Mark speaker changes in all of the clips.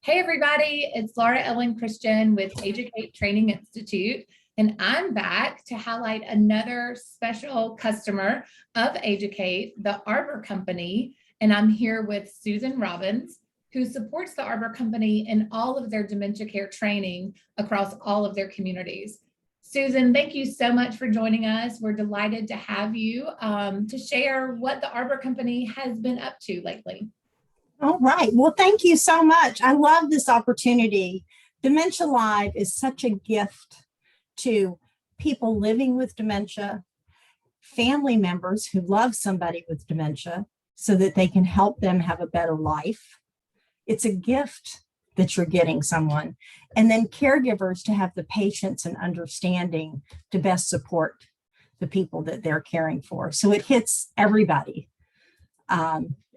Speaker 1: Hey everybody, it's Laura Ellen Christian with AGE-u-cate Training Institute, and I'm back to highlight another special customer of AGE-u-cate, the Arbor Company, and I'm here with Susan Robbins, who supports the Arbor Company in all of their dementia care training across all of their communities. Susan, thank you so much for joining us. We're delighted to have you to share what the Arbor Company has been up to lately.
Speaker 2: All right. Well, thank you so much. I love this opportunity. Dementia Live is such a gift to people living with dementia, family members who love somebody with dementia so that they can help them have a better life. It's a gift that you're getting someone. And then caregivers to have the patience and understanding to best support the people that they're caring for. So it hits everybody.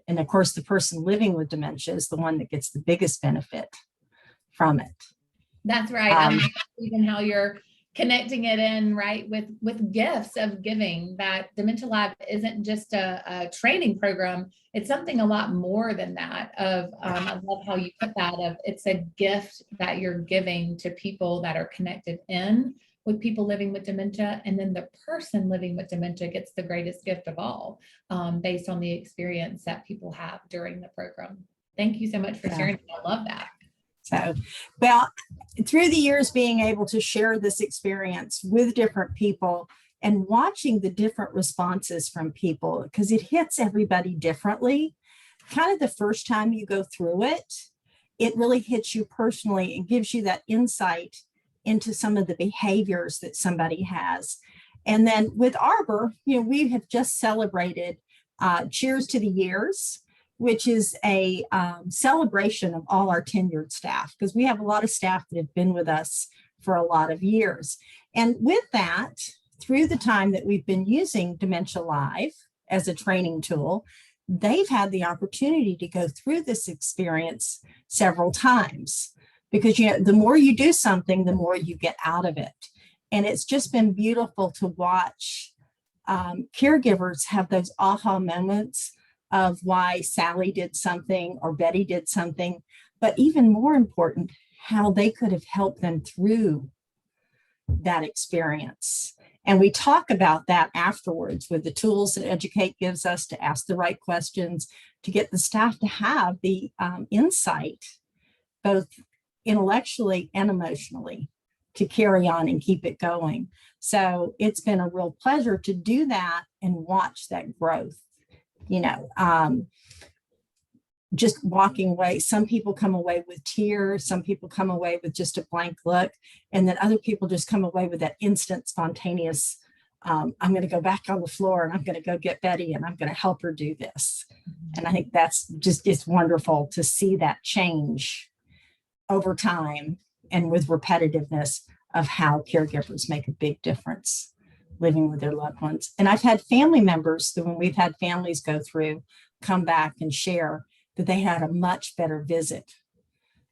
Speaker 2: And of course, the person living with dementia is the one that gets the biggest benefit from it.
Speaker 1: That's right. I love even how you're connecting it in, right, with gifts of giving. That Dementia Live isn't just a training program. It's something a lot more than that. I love how you put that. It's a gift that you're giving to people that are connected in with people living with dementia, and then the person living with dementia gets the greatest gift of all, based on the experience that people have during the program. Thank you so much for sharing. I love that.
Speaker 2: So, well, through the years, being able to share this experience with different people and watching the different responses from people, because it hits everybody differently. Kind of the first time you go through it, it really hits you personally and gives you that insight into some of the behaviors that somebody has. And then with Arbor, we have just celebrated Cheers to the Years, which is a celebration of all our tenured staff, because we have a lot of staff that have been with us for a lot of years. And with that, through the time that we've been using Dementia Live as a training tool, they've had the opportunity to go through this experience several times. Because the more you do something, the more you get out of it. And it's just been beautiful to watch caregivers have those aha moments of why Sally did something or Betty did something, but even more important, how they could have helped them through that experience. And we talk about that afterwards with the tools that AGE-u-cate gives us to ask the right questions, to get the staff to have the insight, both intellectually and emotionally, to carry on and keep it going. So it's been a real pleasure to do that and watch that growth. Just walking away, some people come away with tears, some people come away with just a blank look, and then other people just come away with that instant spontaneous, I'm going to go back on the floor and I'm going to go get Betty and I'm going to help her do this. And I think that's just, it's wonderful to see that change over time and with repetitiveness of how caregivers make a big difference living with their loved ones. And I've had family members that when we've had families go through, come back and share that they had a much better visit,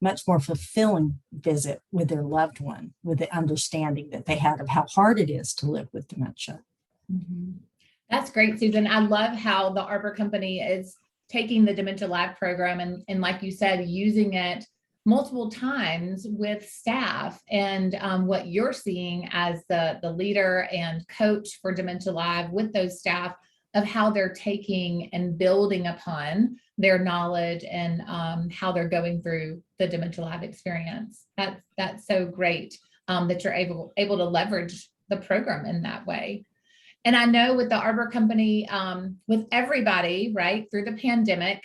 Speaker 2: much more fulfilling visit with their loved one, with the understanding that they had of how hard it is to live with dementia.
Speaker 1: Mm-hmm. That's great, Susan. I love how the Arbor Company is taking the Dementia Live program and like you said, using it multiple times with staff, and what you're seeing as the leader and coach for Dementia Live with those staff of how they're taking and building upon their knowledge and how they're going through the Dementia Live experience. That's so great that you're able to leverage the program in that way. And I know with the Arbor Company, with everybody, right, through the pandemic,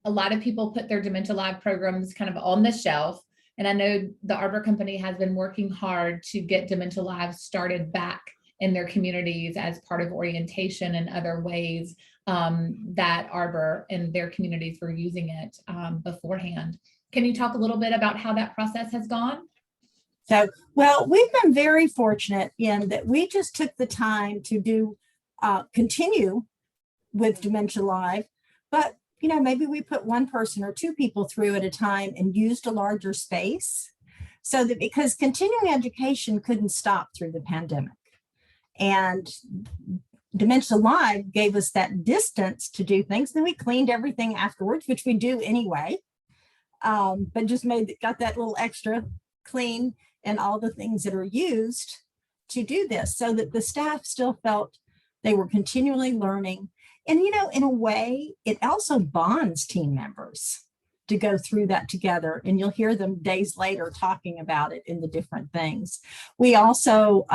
Speaker 1: a lot of people put their Dementia Live programs kind of on the shelf. And I know the Arbor Company has been working hard to get Dementia Live started back in their communities as part of orientation and other ways that Arbor and their communities were using it beforehand. Can you talk a little bit about how that process has gone?
Speaker 2: So, well, we've been very fortunate in that we just took the time to continue with Dementia Live, but maybe we put one person or two people through at a time and used a larger space, so that because continuing education couldn't stop through the pandemic. And Dementia Live gave us that distance to do things. Then we cleaned everything afterwards, which we do anyway. but just got that little extra clean and all the things that are used to do this, so that the staff still felt they were continually learning. And, in a way, it also bonds team members to go through that together. And you'll hear them days later talking about it in the different things. We also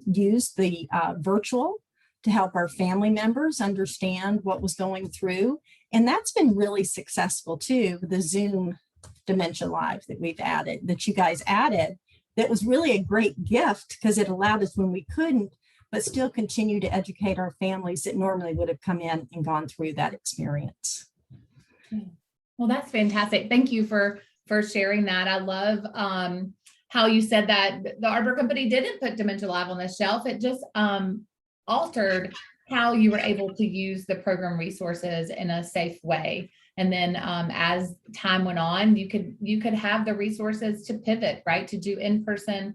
Speaker 2: used the virtual to help our family members understand what was going through. And that's been really successful too, the Zoom Dementia Live that you guys added. That was really a great gift, because it allowed us, when we couldn't, but still continue to educate our families that normally would have come in and gone through that experience.
Speaker 1: Well, that's fantastic. Thank you for sharing that. I love how you said that the Arbor Company didn't put Dementia Live on the shelf. It just altered how you were able to use the program resources in a safe way. And then as time went on, you could have the resources to pivot, right, to do in-person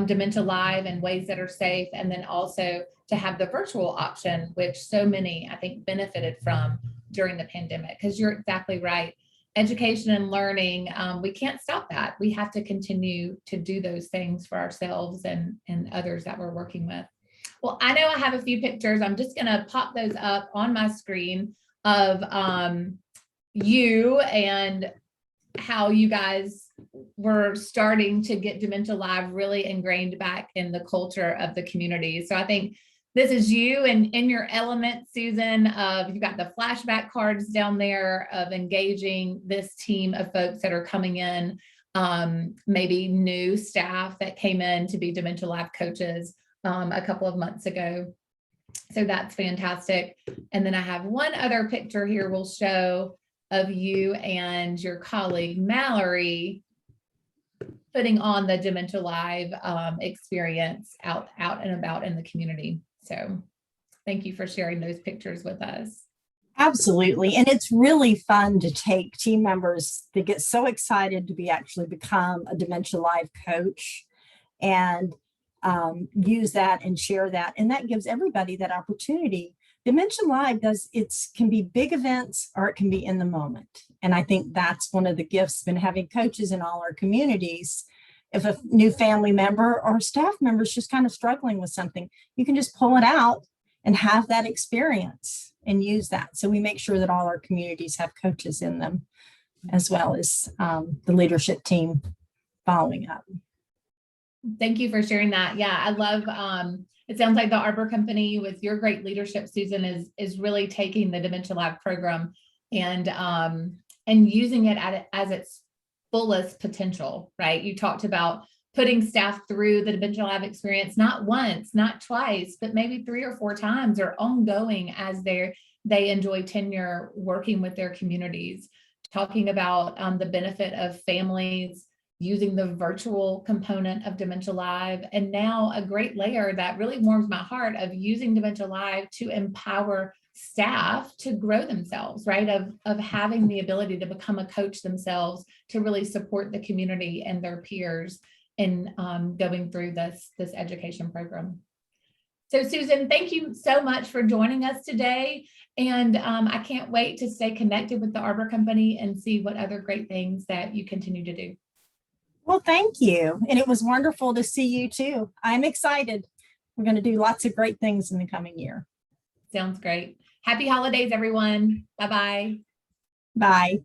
Speaker 1: Dementia Live in ways that are safe, and then also to have the virtual option, which so many, I think, benefited from during the pandemic. Because you're exactly right. Education and learning, we can't stop that. We have to continue to do those things for ourselves and others that we're working with. Well, I know I have a few pictures. I'm just going to pop those up on my screen of you and how you guys were starting to get Dementia Live really ingrained back in the culture of the community. So I think this is you and in your element, Susan. You've got the flashback cards down there of engaging this team of folks that are coming in, maybe new staff that came in to be Dementia Live coaches a couple of months ago. So that's fantastic. And then I have one other picture here we'll show of you and your colleague, Mallory, putting on the Dementia Live experience out and about in the community. So thank you for sharing those pictures with us.
Speaker 2: Absolutely. And it's really fun to take team members that get so excited to actually become a Dementia Live coach and use that and share that. And that gives everybody that opportunity. Dementia Live can be big events, or it can be in the moment. And I think that's one of the gifts, been having coaches in all our communities. If a new family member or staff member is just kind of struggling with something, you can just pull it out and have that experience and use that. So we make sure that all our communities have coaches in them, as well as the leadership team following up.
Speaker 1: Thank you for sharing that. Yeah, I love, it sounds like the Arbor Company, with your great leadership, Susan, is really taking the Dementia Live program and using it as its fullest potential, right? You talked about putting staff through the Dementia Live experience, not once, not twice, but maybe 3 or 4 times, or ongoing as they enjoy tenure working with their communities, talking about the benefit of families using the virtual component of Dementia Live. And now a great layer that really warms my heart of using Dementia Live to empower staff to grow themselves, right? Of having the ability to become a coach themselves, to really support the community and their peers in going through this education program. So Susan, thank you so much for joining us today. And I can't wait to stay connected with the Arbor Company and see what other great things that you continue to do.
Speaker 2: Well, thank you. And it was wonderful to see you too. I'm excited. We're going to do lots of great things in the coming year.
Speaker 1: Sounds great. Happy holidays, everyone. Bye-bye.
Speaker 2: Bye.